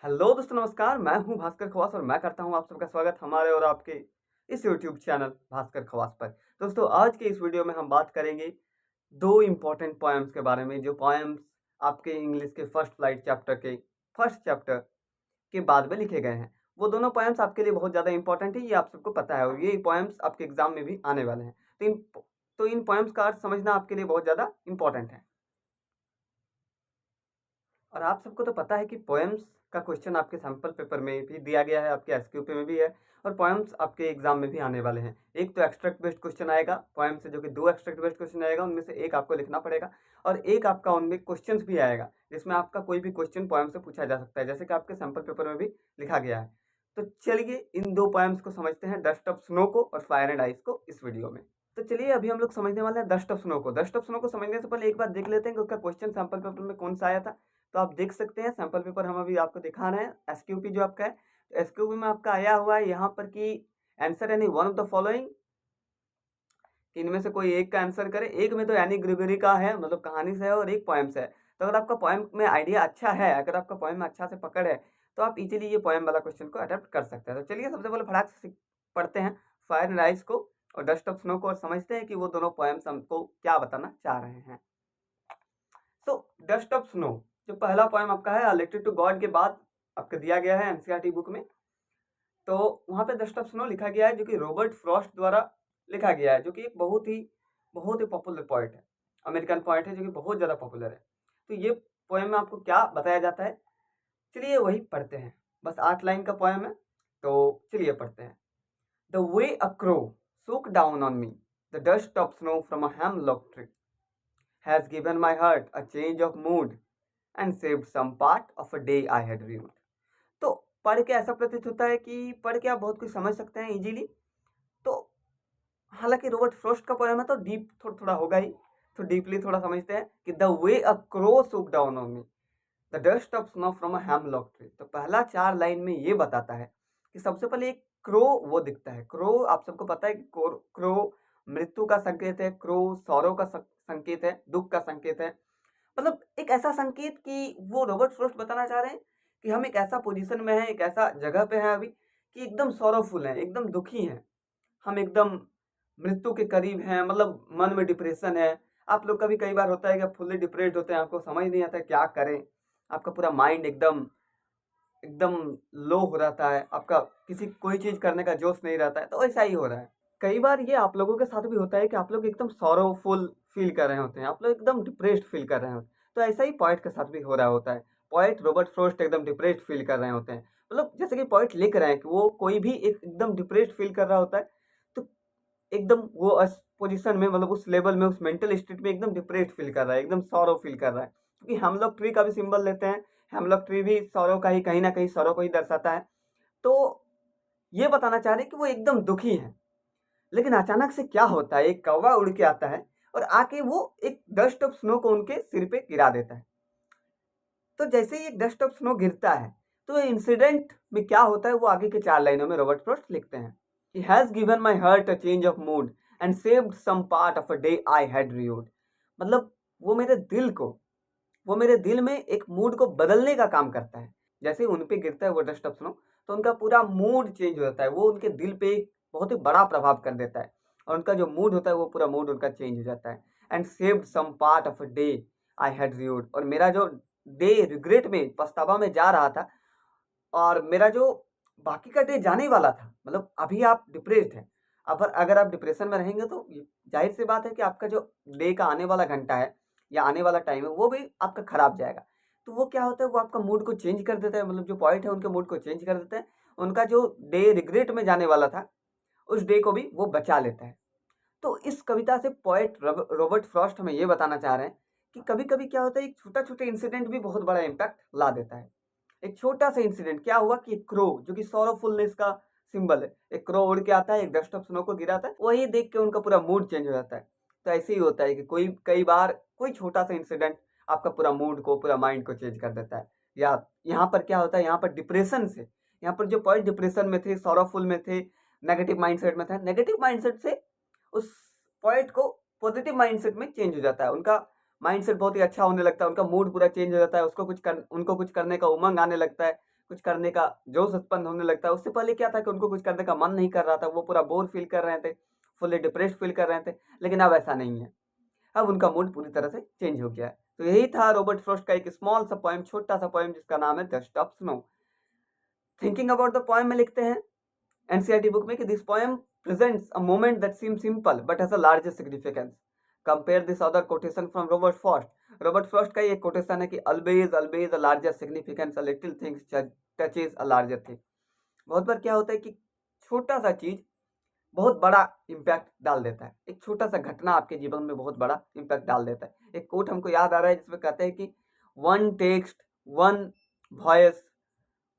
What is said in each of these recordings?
Hello दोस्तों, नमस्कार। मैं हूं भास्कर खवास और मैं करता हूं आप सबका स्वागत हमारे और आपके इस यूट्यूब चैनल भास्कर खवास पर। दोस्तों, आज के इस वीडियो में हम बात करेंगे दो इम्पोर्टेंट पोएम्स के बारे में, जो पोएम्स आपके इंग्लिश के फर्स्ट फ्लाइट चैप्टर के फर्स्ट चैप्टर के बाद में लिखे गए हैं। वो दोनों पोएम्स आपके लिए बहुत ज़्यादा इंपॉर्टेंट है, ये आप सबको पता है, और ये पोएम्स आपके एग्जाम में भी आने वाले हैं। तो इन पोएम्स का अर्थ समझना आपके लिए बहुत ज़्यादा इंपॉर्टेंट है। और आप सबको तो पता है कि पोएम्स का क्वेश्चन आपके सैंपल पेपर में भी दिया गया है, आपके एसक्यूपी में भी है, और पोएम्स आपके एग्जाम में भी आने वाले हैं। एक तो एक्सट्रैक्ट बेस्ड क्वेश्चन आएगा पोएम से, जो कि 2 एक्सट्रैक्ट बेस्ड क्वेश्चन आएगा, उनमें से एक आपको लिखना पड़ेगा, और एक आपका उनमें क्वेश्चंस भी आएगा, जिसमें आपका कोई भी क्वेश्चन पोएम से पूछा जा सकता है, जैसे कि आपके सैंपल पेपर में भी लिखा गया है। तो चलिए इन 2 पोएम्स को समझते हैं, डस्ट ऑफ स्नो को और फायर एंड आइस को, इस वीडियो में। तो चलिए अभी हम लोग समझने वाले हैं डस्ट ऑफ स्नो को। डस्ट ऑफ स्नो को समझने से पहले एक बार देख लेते हैं कि उसका क्वेश्चन सैंपल पेपर में कौन सा आया था। तो आप देख सकते हैं सैंपल पेपर हम अभी आपको दिखा रहे हैं, एसक्यूपी जो आपका है। तो एसक्यूपी में आपका आया हुआ है यहाँ पर कि answer any one of the following, कि इनमें से कोई एक का आंसर करे। एक में तो एनी ग्रिगोरी का है, मतलब कहानी से है, और एक पोएम से है। तो अगर आपका पोएम में आइडिया अच्छा है, अगर आपका पोएम में अच्छा से पकड़ है, तो आप इजीली ये पोएम वाला क्वेश्चन को अटेम्प्ट कर सकते हैं। तो चलिए सबसे पहले फटाक से पढ़ते हैं फायर एंड आइस को और डस्ट ऑफ स्नो को, और समझते हैं कि वो दोनों पोएम्स हमको क्या बताना चाह रहे हैं। सो डस्ट ऑफ स्नो जो पहला पोएम आपका है, अलेक्टेड टू गॉड के बाद आपको दिया गया है एनसीईआरटी बुक में। तो वहाँ पे डस्ट ऑफ स्नो लिखा गया है, जो कि रॉबर्ट फ्रॉस्ट द्वारा लिखा गया है, जो कि एक बहुत ही पॉपुलर पोएट है, अमेरिकन पोएट है, जो कि बहुत ज़्यादा पॉपुलर है। तो ये पोएम में आपको क्या बताया जाता है, चलिए वही पढ़ते हैं। बस 8 लाइन का पोएम है, तो चलिए पढ़ते हैं। The way a crow soak down on me the dust of snow from a hemlock tree has given my heart a change of mood and saved some part of a day I had ruined। तो पढ़ के ऐसा प्रतीत होता है कि पढ़ के आप बहुत कुछ समझ सकते हैं इजीली। तो हालांकि रॉबर्ट फ्रॉस्ट का पोएम है, तो डीप थोड़ा थोड़ा होगा ही, तो डीपली थोड़ा समझते हैं कि the way a crow soak down on me the dust of snow from a hemlock tree. तो पहला 4 लाइन में ये बताता है कि सबसे पहले एक क्रो वो दिखता है। क्रो आप सबको पता है कि क्रो मृत्यु का संकेत है, क्रो सौरव का संकेत है, दुख का संकेत है। मतलब एक ऐसा संकेत कि वो रॉबर्ट फ्रॉस्ट बताना चाह रहे हैं कि हम एक ऐसा पोजीशन में हैं, एक ऐसा जगह पे हैं अभी, कि एकदम सॉरोफुल हैं, एकदम दुखी हैं, हम एकदम मृत्यु के करीब हैं, मतलब मन में डिप्रेशन है। आप लोग का भी कई बार होता है कि आप फुल्ली डिप्रेस्ड होते हैं, आपको समझ नहीं आता है क्या करें, आपका पूरा माइंड एकदम एकदम लो हो जाता है, आपका किसी कोई चीज़ करने का जोश नहीं रहता है, तो ऐसा ही हो रहा है। कई बार ये आप लोगों के साथ भी होता है कि आप लोग एकदम सॉरोफुल फील कर रहे होते हैं, आप लोग एकदम डिप्रेस्ड फील कर रहे होते हैं। तो ऐसा ही पोएट के साथ भी हो रहा होता है। पोएट रॉबर्ट फ्रॉस्ट एकदम डिप्रेस्ड फील कर रहे होते हैं। मतलब जैसे कि पोएट लिख रहे हैं कि वो कोई भी एक एकदम डिप्रेस्ड फील कर रहा होता है, तो एकदम वो उस पोजीशन में, मतलब उस लेवल में, उस मेंटल स्टेट में एकदम डिप्रेस्ड फील कर रहा है, एकदम सॉरो फील कर रहा है। क्योंकि हम लोग ट्री का भी सिंबल लेते हैं, हेमलॉक ट्री भी सौरव का ही, कहीं न कहीं सौरव को ही दर्शाता है। तो ये बताना चाह रहे हैं कि वो एकदम दुखी हैं। लेकिन अचानक से क्या होता है, एक कौवा उड़ के आता है और आके वो एक डस्ट ऑफ स्नो को उनके सिर पे गिरा देता है। तो जैसे ही एक डस्ट ऑफ स्नो गिरता है, तो इंसिडेंट में क्या होता है वो आगे के 4 लाइनों में रॉबर्ट फ्रॉस्ट लिखते हैं। He has given my heart a change of mood and saved some part of a day I had ruined। मतलब वो मेरे दिल को, वो मेरे दिल में एक मूड को बदलने का काम करता है। जैसे ही उन पे गिरता है वो डस्ट ऑफ स्नो, तो उनका पूरा मूड चेंज हो जाता है, वो उनके दिल पे एक बहुत ही बड़ा प्रभाव कर देता है, और उनका जो मूड होता है वो पूरा मूड उनका चेंज हो जाता है। And saved some part of a day I had ruined। और मेरा जो डे रिग्रेट में, पछतावा में जा रहा था, और मेरा जो बाकी का डे जाने वाला था, मतलब अभी आप डिप्रेस्ड हैं, अब अगर आप डिप्रेशन में रहेंगे तो जाहिर सी बात है कि आपका जो डे का आने वाला घंटा है या आने वाला टाइम है, वो भी आपका खराब जाएगा। तो वो क्या होता है, वो आपका मूड को चेंज कर देता है, मतलब जो पॉइंट है उनके मूड को चेंज कर देता है। उनका जो डे रिग्रेट में जाने वाला था, उस डे को भी वो बचा लेता है। तो इस कविता से पोएट रॉबर्ट फ्रॉस्ट हमें ये बताना चाह रहे हैं कि कभी-कभी क्या होता है, एक छोटा-छोटा इंसिडेंट भी बहुत बड़ा इम्पैक्ट ला देता है। एक छोटा-सा इंसिडेंट क्या हुआ कि एक क्रो, जो कि सॉरोफुलनेस का सिंबल है, एक क्रो उड़ के आता है, एक डस्ट ऑफ स्नो को गिराता है, वही देख के उनका पूरा मूड चेंज हो जाता है। तो ऐसे ही होता है कि कोई कई बार कोई छोटा-सा इंसिडेंट आपका पूरा मूड को, पूरा माइंड को चेंज कर देता है। या यहाँ पर क्या होता है, यहाँ पर डिप्रेशन से, यहाँ पर जो पोएट डिप्रेशन में थे, सॉरोफुल में थे, नेगेटिव माइंडसेट में थे, नेगेटिव माइंडसेट से उस पोएट को पॉजिटिव माइंडसेट में चेंज हो जाता है। उनका माइंडसेट बहुत ही अच्छा होने लगता है, उनका मूड पूरा चेंज हो जाता है, उनको कुछ करने का उमंग आने लगता है, कुछ करने का जोश उत्पन्न होने लगता है। उससे पहले क्या था कि उनको कुछ करने का मन नहीं कर रहा था, वो पूरा बोर फील कर रहे थे, फुल्ली डिप्रेस्ड फील कर रहे थे, लेकिन अब ऐसा नहीं है। अब उनका मूड पूरी तरह से चेंज हो गया है। तो यही था रॉबर्ट फ्रॉस्ट का एक स्मॉल सा पोएम, छोटा सा पोएम, जिसका नाम है dust of snow. Thinking about the poem में लिखते हैं एनसीईआरटी बुक में कि this poem presents a moment that seems simple but has a larger significance. Compare this other quotation from Robert Frost. Robert Frost का ये quotation है कि always a larger significance, a little things touches a larger thing. बहुत बार क्या होता है कि छोटा सा चीज बहुत बड़ा इम्पैक्ट डाल देता है। एक छोटा सा घटना आपके जीवन में बहुत बड़ा इम्पैक्ट डाल देता है। एक कोट हमको याद आ रहा है जिसमें कहते हैं कि one text, one voice,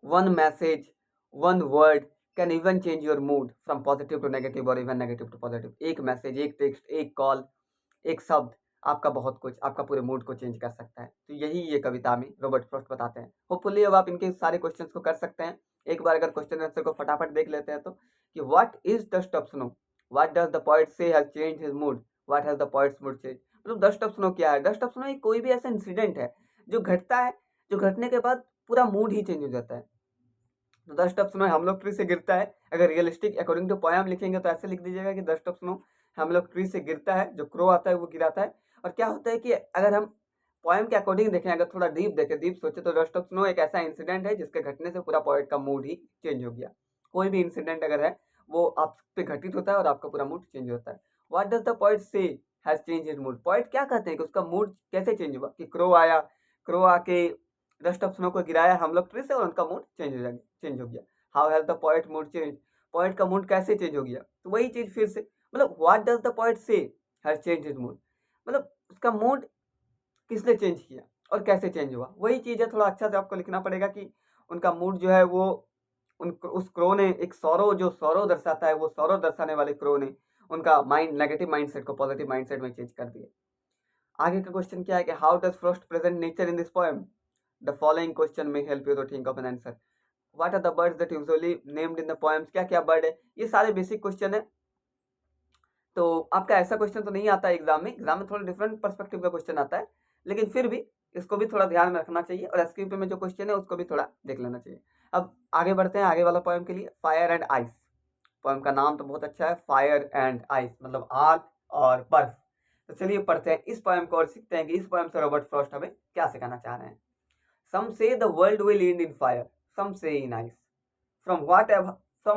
one message, one word can even change your mood from positive to negative or even negative to positive. एक मैसेज, एक टेक्स्ट, एक कॉल, एक शब्द आपका बहुत कुछ, आपका पूरे मूड को चेंज कर सकता है। तो यही ये कविता में रॉबर्ट फ्रॉस्ट बताते हैं। होपफुली अब आप इनके सारे क्वेश्चंस को कर सकते हैं। एक बार अगर क्वेश्चन आंसर को फटाफट देख लेते हैं तो कि what is dust of snow, what does the poet say has change his mood, what has the poet's mood change. मतलब डस्ट ऑफ स्नो क्या है? डस्ट ऑफ स्नो एक कोई भी ऐसा इंसिडेंट है जो घटता है, जो घटने के बाद पूरा मूड ही चेंज हो जाता है। तो डस्ट ऑफ स्नो हम लोग ट्री से गिरता है। अगर रियलिस्टिक अकॉर्डिंग टू पोएम लिखेंगे तो ऐसे लिख दीजिएगा कि डस्ट ऑफ स्नो हम लोग ट्री से गिरता है, जो क्रो आता है वो गिराता है। और क्या होता है कि अगर हम पोएम के अकॉर्डिंग देखें, अगर थोड़ा डीप देखें, डीप सोचे, तो डस्ट ऑफ स्नो एक ऐसा इंसिडेंट है जिसके घटने से पूरा पोएट का मूड ही चेंज हो गया। कोई भी इंसिडेंट अगर है वो आप पे घटित होता है और आपका पूरा मूड चेंज होता है। What does the poet say has change his mood, poet क्या कहते हैं कि उसका मूड कैसे चेंज हुआ? कि क्रो आया, क्रो आके डस्ट ऑफ स्नो को गिराया हम लोग ट्री से और उनका मूड चेंज हो गया। How has the poet mood change, poet का मूड कैसे चेंज हो गया? तो वही चीज फिर से, मतलब what does the poet say has change his mood, मतलब उसका मूड किसने चेंज किया और कैसे चेंज हुआ, वही चीज है। थोड़ा अच्छा से आपको लिखना पड़ेगा कि उनका मूड जो है वो उस क्रो ने एक सौरव, जो सौरव दर्शाता है, वो सौरव दर्शाने वाले क्रो ने उनका माइंड, नेगेटिव माइंडसेट को पॉजिटिव माइंडसेट में चेंज कर दिया। आगे का क्वेश्चन क्या है कि how does Frost present nature in this poem? The following question में help you to think of an answer. What are the birds that usually named in the poems? क्या क्या बर्ड है? ये सारे बेसिक क्वेश्चन है। तो आपका ऐसा क्वेश्चन तो नहीं आता है एग्जाम में, एग्जाम में थोड़ा डिफरेंट पर्सपेक्टिव का क्वेश्चन आता है, लेकिन फिर भी इसको भी थोड़ा ध्यान में रखना चाहिए और एसक्यूपी में जो क्वेश्चन है उसको भी थोड़ा देख लेना चाहिए। अब आगे बढ़ते हैं आगे वाला पोएम के लिए, फायर एंड आइस। पोएम का नाम तो बहुत अच्छा है, फायर एंड आइस, मतलब आग और बर्फ। तो चलिए पढ़ते हैं इस पोएम को और सीखते हैं कि इस पोएम से रॉबर्ट फ्रॉस्ट हमें क्या सिखाना चाह रहे हैं। Some say the world will end in fire, some say in ice. From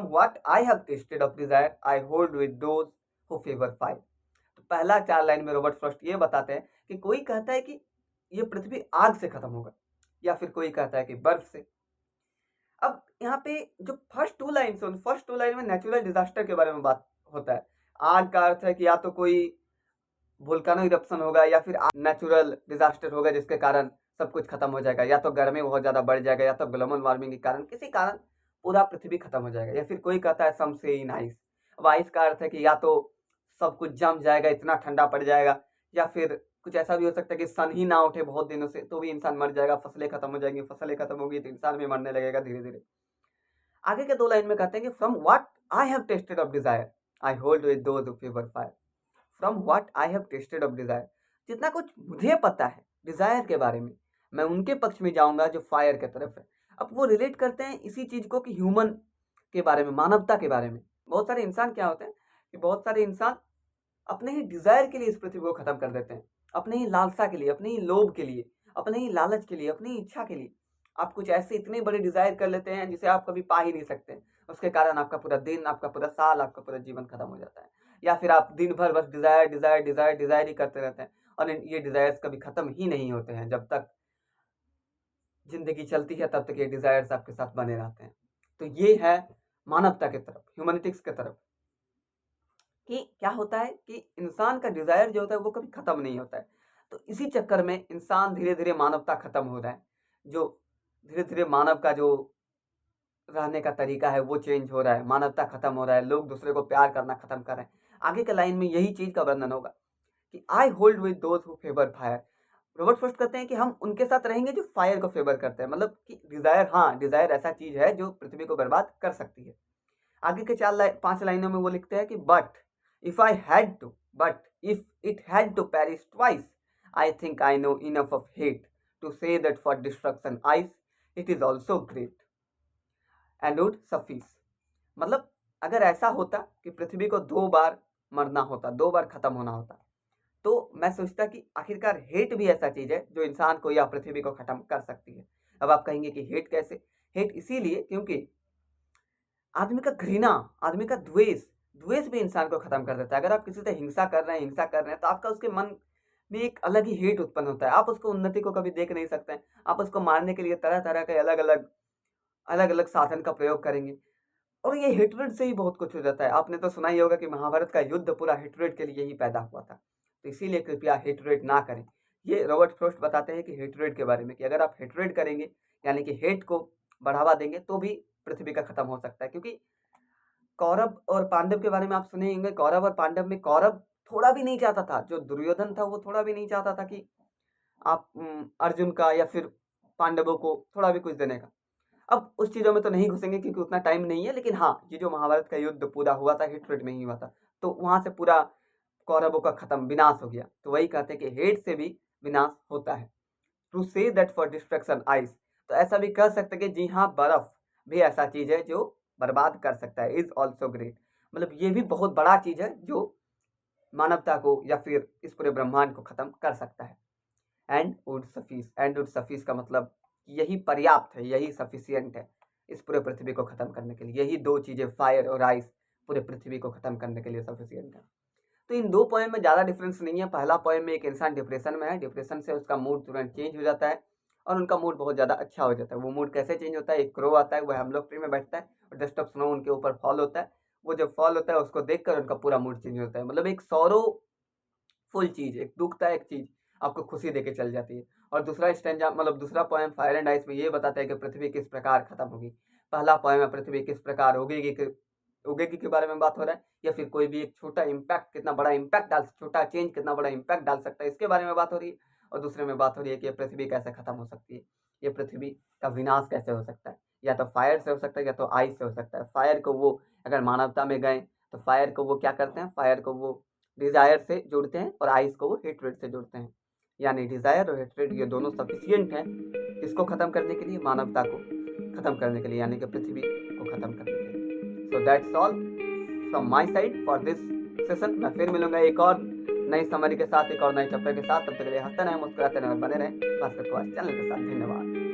what I have tasted of desire, I hold with those who favor fire. तो पहला 4 लाइन में रॉबर्ट फ्रॉस्ट ये बताते हैं कि कोई कहता है कि ये पृथ्वी आग से खत्म होगा, या फिर कोई कहता है कि बर्फ से। अब यहाँ पे जो फर्स्ट 2 लाइन से, उन फर्स्ट 2 लाइन में नेचुरल डिजास्टर के बारे में बात होता है। आग का अर्थ है कि या तो कोई वोल्केनो इरप्शन होगा या फिर नेचुरल डिजास्टर होगा जिसके कारण सब कुछ खत्म हो जाएगा, या तो गर्मी बहुत ज्यादा बढ़ जाएगा, या तो ग्लोबल वार्मिंग के कारण किसी कारण पूरा पृथ्वी खत्म हो जाएगा, या फिर कोई कहता है सम से इन आइस। अब आइस का अर्थ है कि या तो सब कुछ जम जाएगा, इतना ठंडा पड़ जाएगा, या फिर कुछ ऐसा भी हो सकता है कि सन ही ना उठे बहुत दिनों से तो भी इंसान मर जाएगा, फसलें खत्म हो जाएंगी, फसलें खत्म होगी तो इंसान भी मरने लगेगा धीरे धीरे। आगे के 2 लाइन में कहते हैं कि from what I have tested of desire I hold with those who favour fire. From what I have tested of desire, जितना कुछ मुझे पता है डिजायर के बारे में, मैं उनके पक्ष में जाऊंगा जो फायर के तरफ है। अब वो रिलेट करते हैं इसी चीज को कि ह्यूमन के बारे में, मानवता के बारे में। बहुत सारे इंसान क्या होते हैं कि बहुत सारे इंसान अपने ही डिजायर के लिए इस पृथ्वी को खत्म कर देते हैं, अपने ही लालसा के लिए, अपने ही लोभ के लिए, अपने ही लालच के लिए, अपनी ही इच्छा के लिए। आप कुछ ऐसे इतने बड़े डिजायर कर लेते हैं जिसे आप कभी पा ही नहीं सकते, उसके कारण आपका पूरा दिन, आपका पूरा साल, आपका पूरा जीवन खत्म हो जाता है। या फिर आप दिन भर बस डिजायर डिजायर डिजायर डिजायर ही करते रहते हैं और ये डिजायर्स कभी खत्म ही नहीं होते हैं। जब तक जिंदगी चलती है तब तक ये डिजायर्स आपके साथ बने रहते हैं। तो ये है मानवता की तरफ, ह्यूमैनिटिक्स की तरफ, कि क्या होता है कि इंसान का डिजायर जो होता है वो कभी खत्म नहीं होता है। तो इसी चक्कर में इंसान धीरे धीरे मानवता खत्म हो रहा है, जो धीरे धीरे मानव का जो रहने का तरीका है वो चेंज हो रहा है, मानवता खत्म हो रहा है, लोग दूसरे को प्यार करना खत्म कर रहे हैं। आगे के लाइन में यही चीज का वर्णन होगा कि I hold with those who favour fire. Robert Frost कहते हैं कि हम उनके साथ रहेंगे जो फायर को फेवर करते हैं, मतलब कि डिजायर, हाँ डिजायर ऐसा चीज है जो पृथ्वी को बर्बाद कर सकती है। आगे के 5 लाइनों में वो लिखते हैं कि but if it had to perish twice I think I know enough of hate to say that for destruction ice it is also great. And would suffice. मतलब अगर ऐसा होता कि पृथ्वी को 2 बार मरना होता, 2 बार खत्म होना होता, तो मैं सोचता कि आखिरकार हेट भी ऐसा चीज है जो इंसान को या पृथ्वी को खत्म कर सकती है। अब आप कहेंगे कि हेट कैसे? हेट इसीलिए क्योंकि आदमी का घृणा, आदमी का द्वेष, द्वेष भी इंसान को खत्म कर देता है। अगर आप किसी से हिंसा कर रहे हैं, हिंसा कर रहे हैं, तो आपका उसके मन में एक अलग ही हेट उत्पन्न होता है। आप उसको उन्नति को कभी देख नहीं सकते हैं। आप उसको मारने के लिए तरह तरह के अलग अलग साधन का प्रयोग करेंगे, और ये हेट्रेड से ही बहुत कुछ हो जाता है। आपने तो सुना ही होगा कि महाभारत का युद्ध पूरा हेट्रेड के लिए ही पैदा हुआ था। तो इसीलिए कृपया हेट्रेड ना करें। ये रॉबर्ट फ्रॉस्ट बताते हैं कि हेट्रेड के बारे में, कि अगर आप हेट्रेड करेंगे यानी कि हेट को बढ़ावा देंगे, तो भी पृथ्वी का खत्म हो सकता है। क्योंकि कौरव और पांडव के बारे में आप सुने होंगे। कौरव और पांडव में कौरव थोड़ा भी नहीं चाहता था, जो दुर्योधन था वो थोड़ा भी नहीं चाहता था कि आप अर्जुन का या फिर पांडवों को थोड़ा भी कुछ देने का। अब उस चीज़ों में तो नहीं घुसेंगे क्योंकि उतना टाइम नहीं है, लेकिन हाँ, ये जो महाभारत का युद्ध पूरा हुआ था हेट्रेड में ही हुआ था, तो वहां से पूरा कौरवों का खत्म, विनाश हो गया। तो वही कहते हैं कि हेट से भी विनाश होता है। To say that for destruction ice, तो ऐसा भी कह सकते हैं कि जी हाँ, बर्फ भी ऐसा चीज है जो बर्बाद कर सकता है। इज ऑल्सो ग्रेट, मतलब ये भी बहुत बड़ा चीज है जो मानवता को या फिर इस पूरे ब्रह्मांड को खत्म कर सकता है। And would suffice, and would suffice का मतलब यही पर्याप्त है, यही सफिशियंट है इस पूरे पृथ्वी को खत्म करने के लिए। यही 2 चीजें, फायर और आइस, पूरे पृथ्वी को खत्म करने के लिए सफिशियंट है। तो इन 2 पोएम में ज़्यादा डिफरेंस नहीं है। पहला पोएम में एक इंसान डिप्रेशन में है, डिप्रेशन से उसका मूड तुरंत चेंज हो जाता है और उनका मूड बहुत ज़्यादा अच्छा हो जाता है। वो मूड कैसे चेंज होता है? एक क्रो आता है, वो हेमलॉक ट्री में बैठता है और डस्ट ऑफ स्नो उनके ऊपर फॉल होता है। वो जब फॉल होता है उसको देखकर उनका पूरा मूड चेंज होता है। मतलब एक सॉरोफुल चीज़, एक दुखदायक चीज़ आपको खुशी देके चल जाती है। और दूसरा स्टैंजा, मतलब दूसरा पोएम फायर एंड आइस में ये बताता है कि पृथ्वी किस प्रकार खत्म होगी। पहला पोएम है पृथ्वी किस प्रकार उगेगी के बारे में बात हो रहा है, या फिर कोई भी एक छोटा इम्पैक्ट कितना बड़ा इम्पैक्ट डाल, छोटा चेंज कितना बड़ा इम्पैक्ट डाल सकता है, इसके बारे में बात हो रही है। और दूसरे में बात हो रही है कि ये पृथ्वी कैसे खत्म हो सकती है, ये पृथ्वी का विनाश कैसे हो सकता है। या तो फायर से हो सकता है या तो आइस से हो सकता है। फायर को वो अगर मानवता में गए तो फायर को वो क्या करते हैं, फायर को वो डिजायर से जोड़ते हैं और आइस को वो हेट्रेड से जोड़ते हैं। यानी डिजायर और हेट्रेड ये दोनों सफिशियंट हैं किसको खत्म करने के लिए, मानवता को खत्म करने के लिए, यानी कि पृथ्वी को खत्म करने के लिए। So that's all from my side for this session. मैं फिर मिलूंगा एक और नई समरी के साथ, एक और नए चैप्टर के साथ। तब तक के लिए हंसते रहें, मुस्कुराते रहें और बने रहें भास्कर चैनल के साथ। धन्यवाद।